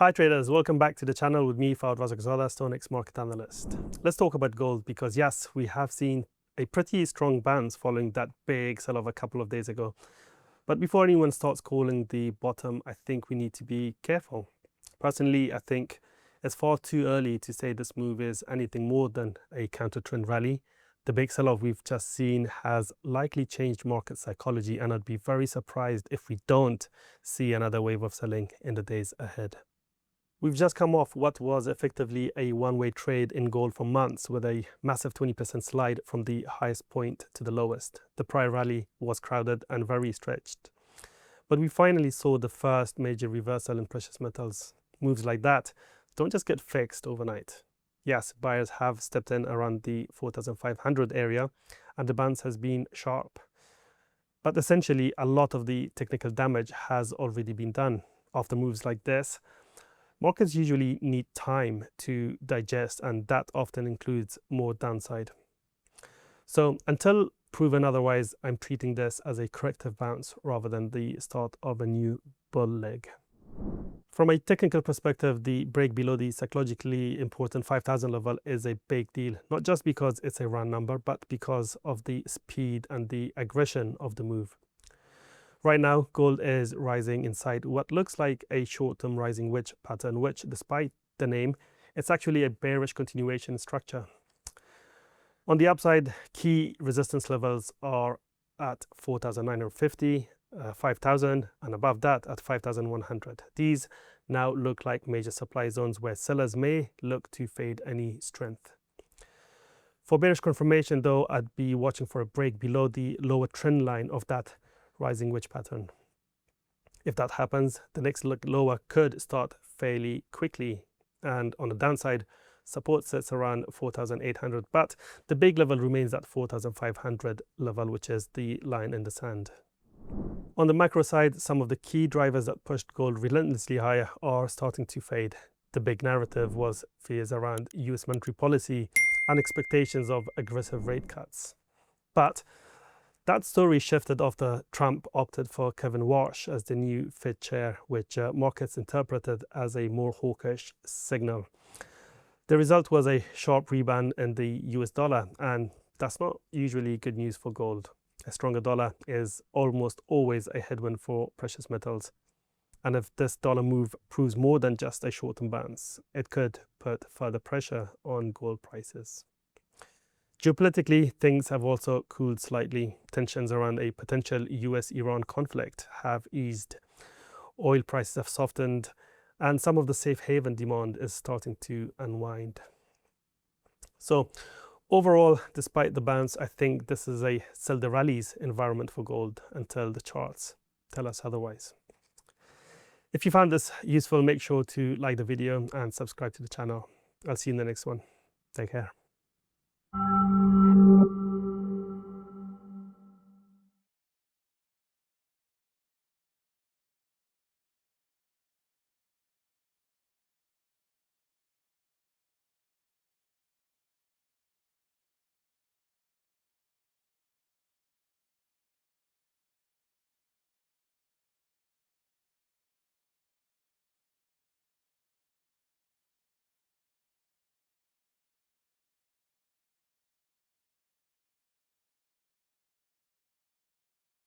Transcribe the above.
Hi traders, welcome back to the channel with me, Fawad Razaqzada, StoneX market analyst. Let's talk about gold because yes, we have seen a pretty strong bounce following that big sell-off a couple of days ago. But before anyone starts calling the bottom, I think we need to be careful. Personally, I think it's far too early to say this move is anything more than a counter-trend rally. The big sell-off we've just seen has likely changed market psychology, and I'd be very surprised if we don't see another wave of selling in the days ahead. We've just come off what was effectively a one-way trade in gold for months with a massive 20% slide from the highest point to the lowest. The prior rally was crowded and very stretched. But we finally saw the first major reversal in precious metals. Moves like that don't just get fixed overnight. Yes, buyers have stepped in around the 4,500 area and the bounce has been sharp. But essentially, a lot of the technical damage has already been done. After moves like this, markets usually need time to digest, and that often includes more downside. So until proven otherwise, I'm treating this as a corrective bounce rather than the start of a new bull leg. From a technical perspective, the break below the psychologically important 5,000 level is a big deal, not just because it's a round number, but because of the speed and the aggression of the move. Right now, gold is rising inside what looks like a short-term rising wedge pattern, which, despite the name, it's actually a bearish continuation structure. On the upside, key resistance levels are at 4,950, 5,000, and above that at 5,100. These now look like major supply zones where sellers may look to fade any strength. For bearish confirmation, though, I'd be watching for a break below the lower trend line of that rising wedge pattern. If that happens, the next look lower could start fairly quickly, and on the downside, support sits around 4,800, but the big level remains at 4,500 level, which is the line in the sand. On the macro side, some of the key drivers that pushed gold relentlessly higher are starting to fade. The big narrative was fears around US monetary policy and expectations of aggressive rate cuts. But that story shifted after Trump opted for Kevin Warsh as the new Fed chair, which markets interpreted as a more hawkish signal. The result was a sharp rebound in the US dollar, and that's not usually good news for gold. A stronger dollar is almost always a headwind for precious metals. And if this dollar move proves more than just a short-term bounce, it could put further pressure on gold prices. Geopolitically, things have also cooled slightly. Tensions around a potential US-Iran conflict have eased. Oil prices have softened, and some of the safe haven demand is starting to unwind. So overall, despite the bounce, I think this is a sell the rallies environment for gold until the charts tell us otherwise. If you found this useful, make sure to like the video and subscribe to the channel. I'll see you in the next one. Take care.